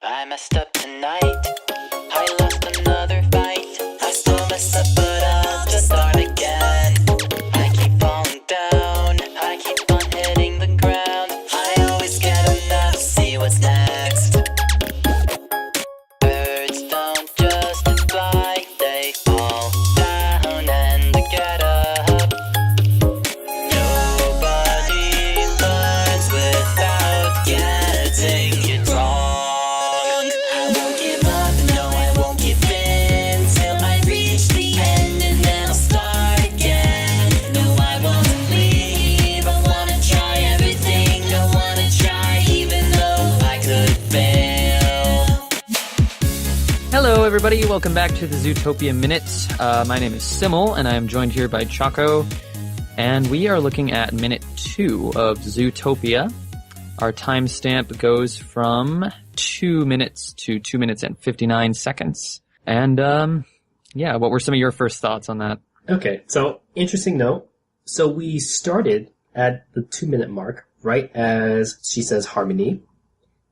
I messed up tonight. I lost another fight. I still mess up, but I'll just start again. I keep falling down. I keep on hitting the ground. I always get enough to see what's next. Birds don't just fly, they fall down and get up. Nobody learns without getting it wrong. I won't give up, no I won't give in till I reach the end and then I'll start again. No I won't leave, I wanna try everything, I wanna try even though I could fail. Hello, everybody. Welcome back to the Zootopia Minute. My name is Simmel, and I am joined here by Chaco, and we are looking at minute 2 of Zootopia. Our timestamp goes from 2 minutes to 2 minutes and 59 seconds. And, what were some of your first thoughts on that? Okay, so interesting note. So we started at the 2-minute mark, right as she says harmony,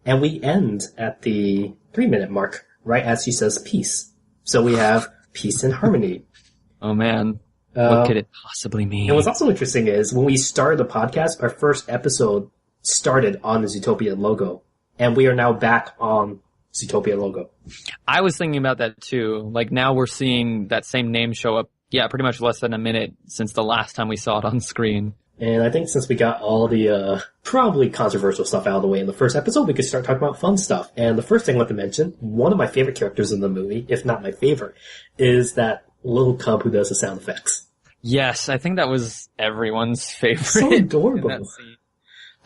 and we end at the 3-minute mark, right as she says peace. So we have peace and harmony. Oh, man. What could it possibly mean? And what's also interesting is when we started the podcast, our first episode started on the Zootopia logo, and we are now back on Zootopia logo. I was thinking about that, too. Like, now we're seeing that same name show up, pretty much less than a minute since the last time we saw it on screen. And I think since we got all the probably controversial stuff out of the way in the first episode, we could start talking about fun stuff. And the first thing I want to mention, one of my favorite characters in the movie, if not my favorite, is that little cub who does the sound effects. Yes, I think that was everyone's favorite. So adorable. in that scene.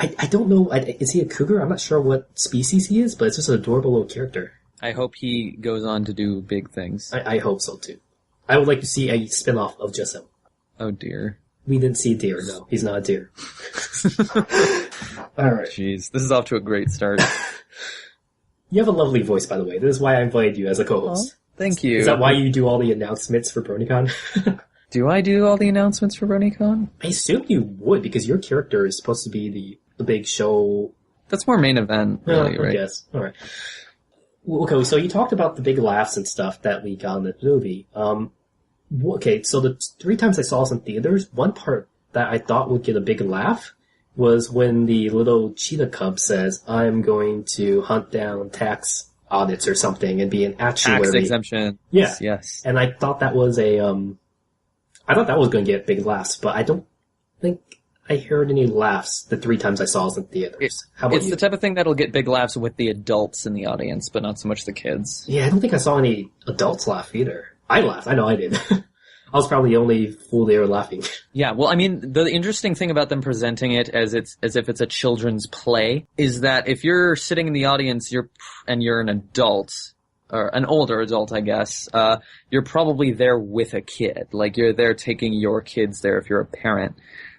I don't know, is he a cougar? I'm not sure what species he is, but it's just an adorable little character. I hope he goes on to do big things. I hope so too. I would like to see a spin-off of just him. Oh dear. We didn't see a deer, no. He's not a deer. Alright. Jeez, this is off to a great start. You have a lovely voice, by the way. This is why I invited you as a co-host. Oh, thank you. Is that why you do all the announcements for BronyCon? Do I do all the announcements for BronyCon? I assume you would, because your character is supposed to be the big show. That's more main event, really, I right? guess. Alright. Okay, so you talked about the big laughs and stuff that we got in the movie. Okay, so the 3 times I saw this in theaters, one part that I thought would get a big laugh was when the little cheetah cub says, I'm going to hunt down tax audits or something and be an actuary. Tax exemption. Yeah. Yes. And I thought that was I thought that was going to get big laughs, but I don't think I heard any laughs the 3 times I saw this in theaters. How about It's you? the type of thing that'll get big laughs with the adults in the audience, but not so much the kids. Yeah, I don't think I saw any adults laugh either. I laughed. I know I did. I was probably the only fool there laughing. Yeah, well, I mean, the interesting thing about them presenting it as if it's a children's play is that if you're sitting in the audience, you're an adult, or an older adult, I guess, you're probably there with a kid. Like, you're there taking your kids there if you're a parent.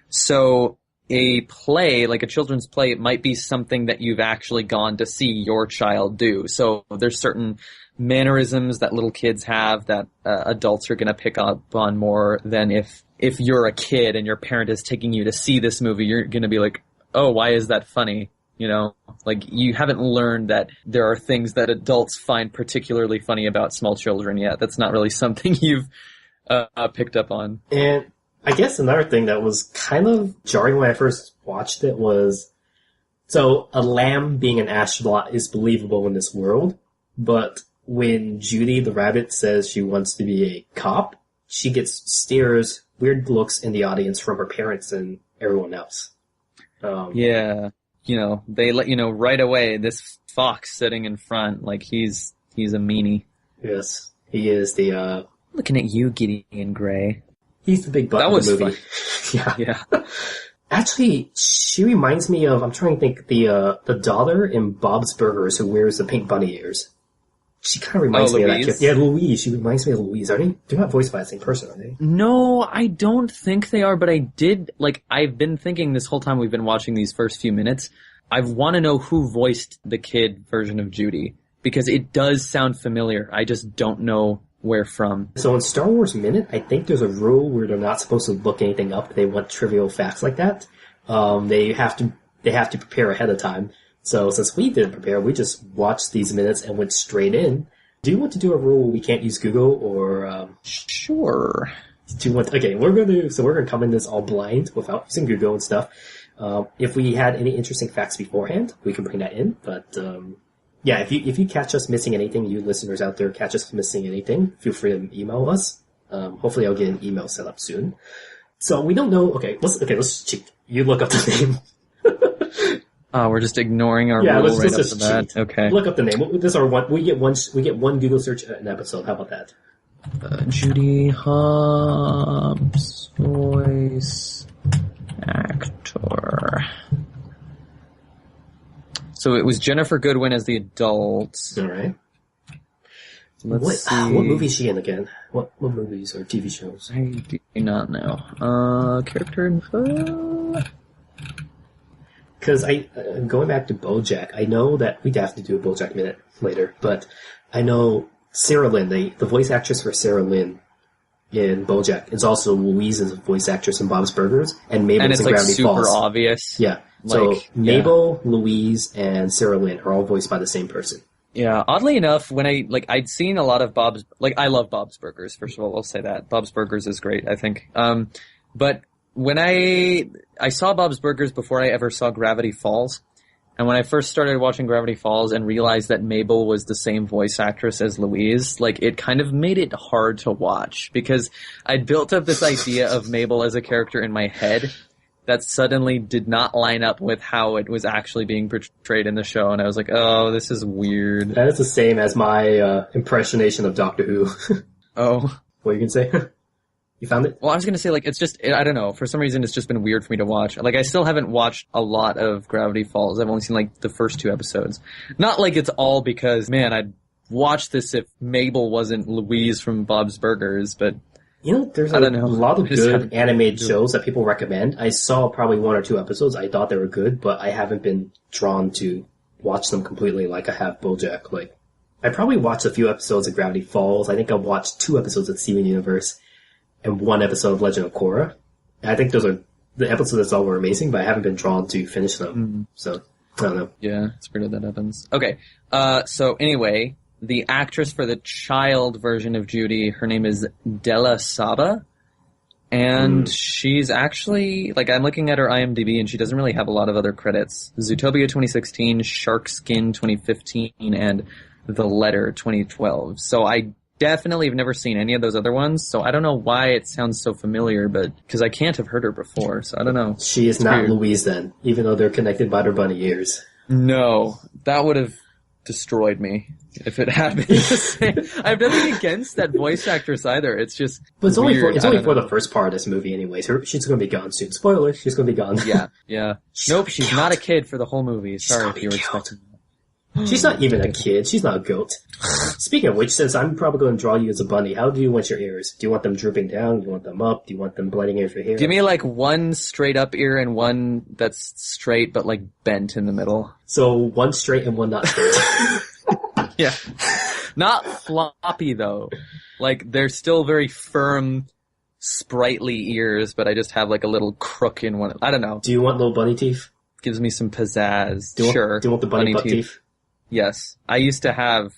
So a play, like a children's play, it might be something that you've actually gone to see your child do. So there's certain mannerisms that little kids have that adults are going to pick up on more than if you're a kid and your parent is taking you to see this movie, you're going to be like, oh, why is that funny? You know, like you haven't learned that there are things that adults find particularly funny about small children yet. That's not really something you've picked up on. And I guess another thing that was kind of jarring when I first watched it was, so a lamb being an astronaut is believable in this world, but when Judy the rabbit says she wants to be a cop, she gets stares, weird looks in the audience from her parents and everyone else. Yeah. You know, they let you know right away, this fox sitting in front, like he's a meanie. Yes, he is the, Looking at you, Gideon Gray. he's the big butt That of was the movie. fun. Yeah. Yeah. Actually, she reminds me of, I'm trying to think, the daughter in Bob's Burgers who wears the pink bunny ears. She kind of reminds me of that Louise? kid. Yeah, Louise. She reminds me of Louise. They're not voiced by the same person, are they? No, I don't think they are, but I've been thinking this whole time we've been watching these first few minutes, I want to know who voiced the kid version of Judy, because it does sound familiar. I just don't know where from. So in Star Wars Minute, I think there's a rule where they're not supposed to look anything up if they want trivial facts like that. They have to prepare ahead of time. So since we didn't prepare, we just watched these minutes and went straight in. Do you want to do a rule we can't use Google or? Sure. Do you want? Okay, we're gonna come in this all blind without using Google and stuff. If we had any interesting facts beforehand, we can bring that in. But yeah, if you catch us missing anything, you listeners out there catch us missing anything, feel free to email us. Hopefully, I'll get an email set up soon. So we don't know. Let's cheat. You look up the name. We're just ignoring our rule right up to that. Cheat. Okay. Look up the name. This is our one. We get one Google search an episode. How about that? Judy Hobbs, voice actor. So it was Jennifer Goodwin as the adult. All right. Let's see. What movie is she in again? What movies or TV shows? I do not know. Character info. Because going back to BoJack, I know that we'd have to do a BoJack minute later, but I know Sarah Lynn, the voice actress for Sarah Lynn in BoJack, is also Louise's voice actress in Bob's Burgers, and Mabel's in Gravity Falls. And it's super obvious. Yeah. So Mabel, Louise, and Sarah Lynn are all voiced by the same person. Yeah, oddly enough, when I'd seen a lot of I love Bob's Burgers, first of all, I'll say that. Bob's Burgers is great, I think. But when I saw Bob's Burgers before I ever saw Gravity Falls, and when I first started watching Gravity Falls and realized that Mabel was the same voice actress as Louise, it kind of made it hard to watch, because I'd built up this idea of Mabel as a character in my head that suddenly did not line up with how it was actually being portrayed in the show, and I was like, oh, this is weird. That is the same as my impersonation of Doctor Who. Oh. What are you going to say? You found it? Well, I was going to say, it's just, I don't know, for some reason it's just been weird for me to watch. I still haven't watched a lot of Gravity Falls. I've only seen, the first 2 episodes. Not it's all because, man, I'd watch this if Mabel wasn't Louise from Bob's Burgers, but... There's a lot of good animated shows that people recommend. I saw probably 1 or 2 episodes. I thought they were good, but I haven't been drawn to watch them completely like I have BoJack. I probably watched a few episodes of Gravity Falls. I think I watched 2 episodes of Steven Universe and 1 episode of Legend of Korra. I think those are the episodes that were amazing, but I haven't been drawn to finish them. So, I don't know. Yeah, it's weird that happens. Okay, so anyway... The actress for the child version of Judy, her name is Della Saba, and she's actually, I'm looking at her IMDb, and she doesn't really have a lot of other credits. Zootopia 2016, Shark Skin 2015, and The Letter 2012. So I definitely have never seen any of those other ones, so I don't know why it sounds so familiar, but because I can't have heard her before, so I don't know. She is not Louise then, even though they're connected by their bunny ears. No, that would have destroyed me if it had been the same. I have nothing against that voice actress either. It's just but it's weird. only for the first part of this movie anyways. She's going to be gone soon. Spoiler, she's going to be gone. Yeah. Nope, she's not a kid for the whole movie. Sorry if you were expecting that. She's not even a kid. She's not a goat. Speaking of which, since I'm probably going to draw you as a bunny, how do you want your ears? Do you want them drooping down? Do you want them up? Do you want them blending in your hair? Give me 1 straight up ear and 1 that's straight but bent in the middle. So 1 straight and 1 not straight. Yeah. Not floppy, though. They're still very firm, sprightly ears, but I just have, a little crook in one. I don't know. Do you want little bunny teeth? Gives me some pizzazz. Do you sure. Want the bunny butt teeth? Yes. I used to have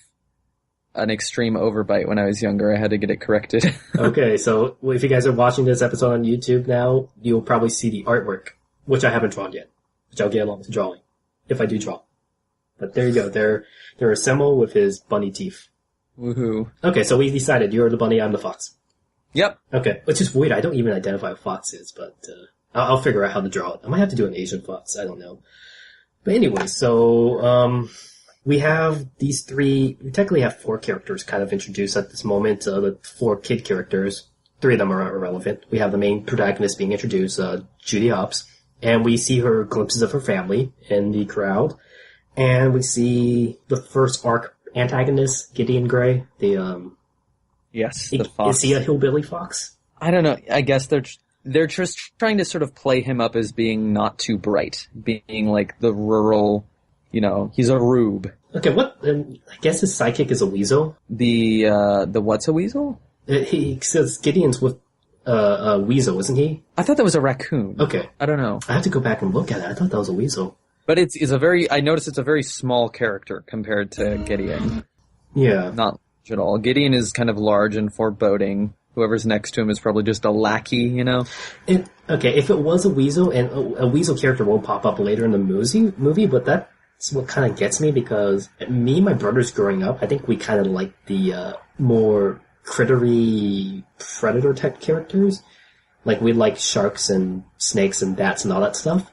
an extreme overbite when I was younger. I had to get it corrected. Okay, so if you guys are watching this episode on YouTube now, you'll probably see the artwork, which I haven't drawn yet, which I'll get along to drawing, if I do draw. But there you go. They're assembled with his bunny teeth. Woohoo. Okay, so we decided you're the bunny, I'm the fox. Yep. Okay, which is weird. I don't even identify what fox is, but I'll figure out how to draw it. I might have to do an Asian fox. I don't know. But anyway, so we have these 3... We technically have 4 characters kind of introduced at this moment. The 4 kid characters. 3 of them are irrelevant. We have the main protagonist being introduced, Judy Hopps, and we see her glimpses of her family in the crowd. And we see the first arc antagonist, Gideon Grey. Yes, the fox. Is he a hillbilly fox? I don't know. I guess they're just trying to sort of play him up as being not too bright, being the rural, he's a rube. Okay, what? I guess his sidekick is a weasel. The what's a weasel? He says Gideon's with a weasel, isn't he? I thought that was a raccoon. Okay. I don't know. I have to go back and look at it. I thought that was a weasel. But I noticed it's a very small character compared to Gideon. Yeah. Not large at all. Gideon is kind of large and foreboding. Whoever's next to him is probably just a lackey, you know? Okay, if it was a weasel, and a weasel character will pop up later in the movie, but that's what kind of gets me, because me and my brothers growing up, I think we kind of like the more crittery predator type characters. Like, we like sharks and snakes and bats and all that stuff.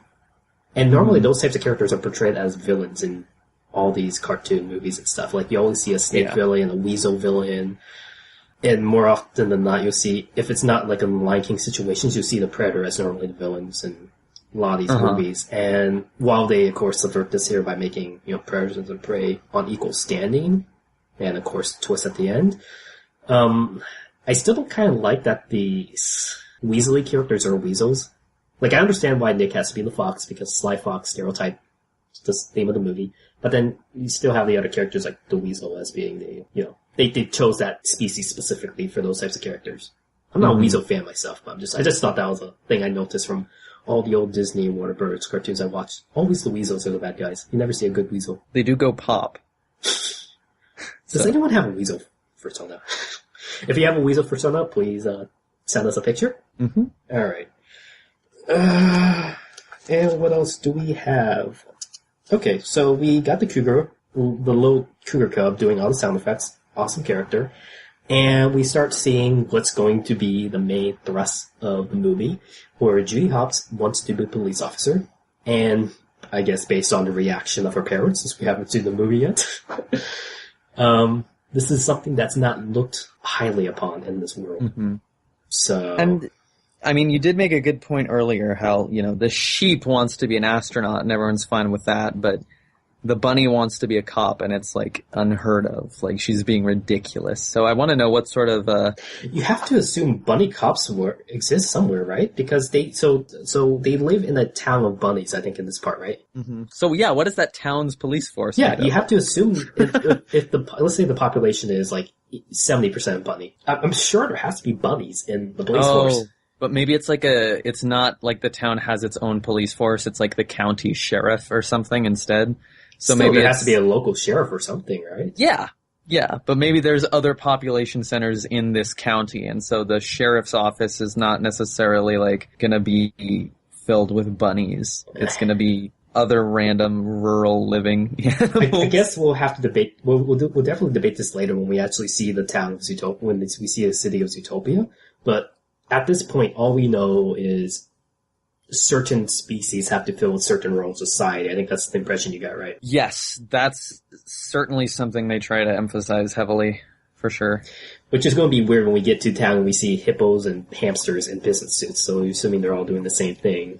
And normally those types of characters are portrayed as villains in all these cartoon movies and stuff. Like, you always see a snake villain, a weasel villain. And more often than not, you'll see, if it's not like in Lion King situations, you'll see the Predator as normally the villains in a lot of these movies. And while they, of course, subvert this here by making, predators and prey on equal standing, and of course, twist at the end, I still don't kind of like that the weaselly characters are weasels. Like, I understand why Nick has to be the fox, because Sly Fox stereotype, the name of the movie. But then you still have the other characters like the weasel as being the, they chose that species specifically for those types of characters. I'm not a weasel fan myself, but I just thought that was a thing I noticed from all the old Disney and Warner Bros. Cartoons I watched. Always the weasels are the bad guys. You never see a good weasel. They do go pop. Does anyone have a weasel persona? If you have a weasel persona, please send us a picture. Mm-hmm. All right. And what else do we have? Okay, so we got the cougar, the little cougar cub doing all the sound effects. Awesome character. And we start seeing what's going to be the main thrust of the movie, where Judy Hopps wants to be a police officer. And I guess based on the reaction of her parents, since we haven't seen the movie yet, this is something that's not looked highly upon in this world. Mm-hmm. So... And, I mean, you did make a good point earlier how, the sheep wants to be an astronaut and everyone's fine with that, but the bunny wants to be a cop and it's, like, unheard of. Like, she's being ridiculous. So I want to know what sort of, You have to assume bunny cops exist somewhere, right? Because they live in a town of bunnies, I think, in this part, right? Mm-hmm. So, yeah, what is that town's police force? Yeah, you have to assume if let's say the population is, like, 70% bunny. I'm sure there has to be bunnies in the police force. But maybe it's it's not like the town has its own police force, it's like the county sheriff or something instead. So maybe there has to be a local sheriff or something, right? Yeah, but maybe there's other population centers in this county, and so the sheriff's office is not necessarily, like, gonna be filled with bunnies. It's gonna be other random rural living animals. I guess we'll have to debate, we'll definitely debate this later when we actually see the town of Zootopia, when we see the city of Zootopia, but at this point, all we know is certain species have to fill certain roles in society. I think that's the impression you got, right? Yes, that's certainly something they try to emphasize heavily, for sure. Which is going to be weird when we get to town and we see hippos and hamsters in business suits, so assuming they're all doing the same thing.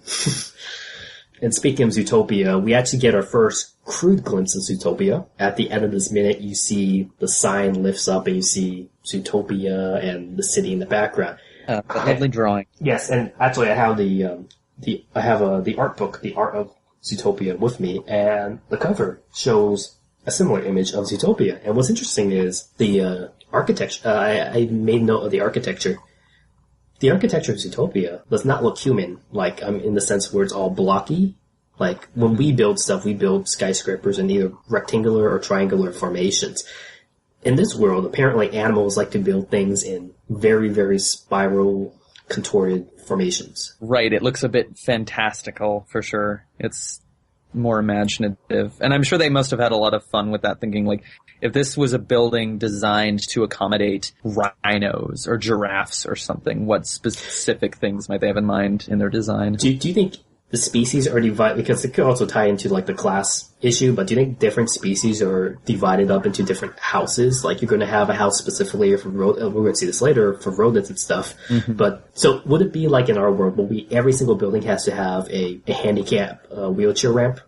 And speaking of Zootopia, we actually get our first crude glimpse of Zootopia. At the end of this minute, you see the sign lifts up and you see Zootopia and the city in the background. Lovely drawing. Yes, and actually I have the art book, The Art of Zootopia, with me, and the cover shows a similar image of Zootopia. And what's interesting is the architecture. I made note of the architecture. The architecture of Zootopia does not look human, like in the sense where it's all blocky. Like when we build stuff, we build skyscrapers in either rectangular or triangular formations. In this world, apparently animals like to build things in very, very spiral, contorted formations. Right, it looks a bit fantastical, for sure. It's more imaginative. And I'm sure they must have had a lot of fun with that, thinking, like, if this was a building designed to accommodate rhinos or giraffes or something, what specific things might they have in mind in their design? Do you think the species are divided, because it could also tie into, like, the class issue, but do you think different species are divided up into different houses? Like, you're going to have a house specifically for we're going to see this later, for rodents and stuff. Mm-hmm. But, so, would it be like in our world, where every single building has to have a handicap wheelchair ramp,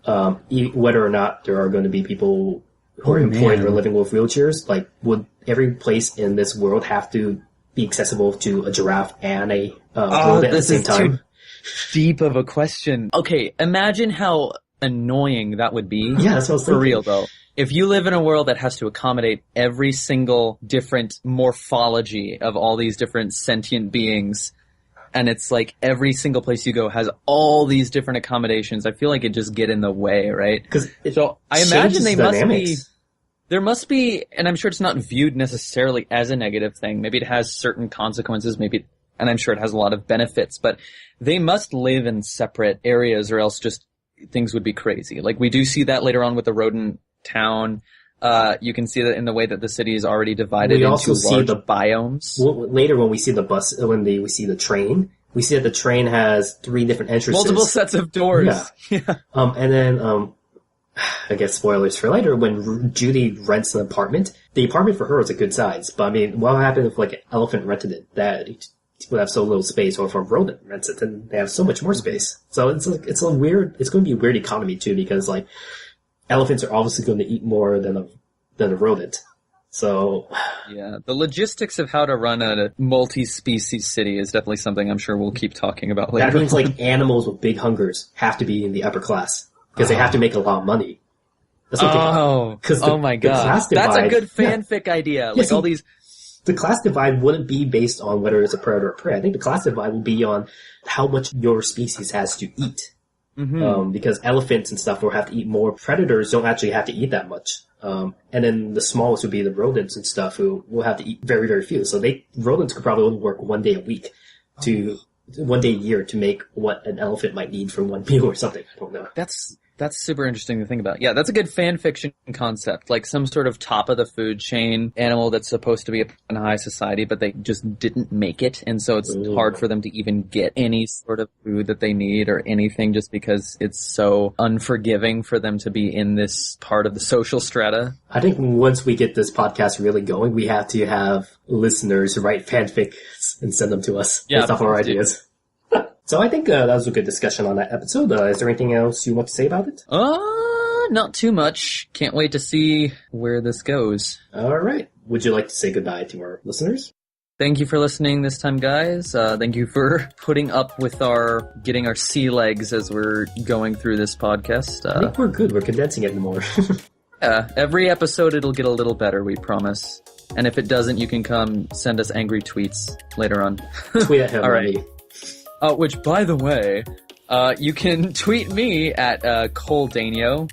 whether or not there are going to be people who are employed or living with wheelchairs? Like, would every place in this world have to be accessible to a giraffe and a rodent at the same time? Deep of a question. Okay, imagine how annoying that would be. Yeah, that's what I was thinking. For real, though. If you live in a world that has to accommodate every single different morphology of all these different sentient beings, and it's like every single place you go has all these different accommodations. I feel like it just get in the way, right? So I imagine there must be, and I'm sure it's not viewed necessarily as a negative thing. Maybe it has certain consequences, and I'm sure it has a lot of benefits, but they must live in separate areas or else just things would be crazy. Like we do see that later on with the rodent town. You can see that in the way that the city is already divided into large biomes. Later when we see the bus, we see the train, we see that the train has 3 different entrances. Multiple sets of doors. Yeah. And then, I guess spoilers for later, when Judy rents an apartment, the apartment for her is a good size. But I mean, what happened if like an elephant rented it? That would have so little space, or if a rodent rents it, then they have so much more space. So it's going to be a weird economy too, because like, elephants are obviously going to eat more than a rodent. So yeah, the logistics of how to run a multi-species city is definitely something I'm sure we'll keep talking about later. That means like animals with big hungers have to be in the upper class because they have to make a lot of money. That's what oh my god, that's a good fanfic idea. Like all these. The class divide wouldn't be based on whether it's a predator or prey. I think the class divide will be on how much your species has to eat. Mm-hmm. Because elephants and stuff will have to eat more. Predators don't actually have to eat that much. And then the smallest would be the rodents and stuff who will have to eat very, very few. So rodents could probably only work 1 day a week 1 day a year to make what an elephant might need for one meal or something. I don't know. That's super interesting to think about. Yeah, that's a good fan fiction concept. Like some sort of top of the food chain animal that's supposed to be in high society, but they just didn't make it. And so it's hard for them to even get any sort of food that they need or anything just because it's so unforgiving for them to be in this part of the social strata. I think once we get this podcast really going, we have to have listeners write fanfics and send them to us based off our ideas. So I think that was a good discussion on that episode. Is there anything else you want to say about it? Not too much. Can't wait to see where this goes. All right. Would you like to say goodbye to our listeners? Thank you for listening this time, guys. Thank you for putting up with getting our sea legs as we're going through this podcast. I think we're good. We're condensing it more. Yeah, every episode it'll get a little better, we promise. And if it doesn't, you can come send us angry tweets later on. Tweet at him. All right. Which, by the way, you can tweet me at Coldanio.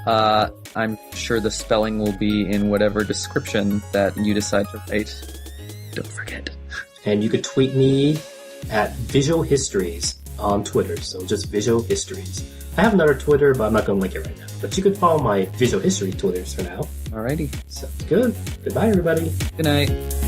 I'm sure the spelling will be in whatever description that you decide to write. Don't forget. And you could tweet me at Visual Histories on Twitter. So just Visual Histories. I have another Twitter, but I'm not going to link it right now. But you could follow my Visual History Twitters for now. Alrighty. Sounds good. Goodbye, everybody. Good night.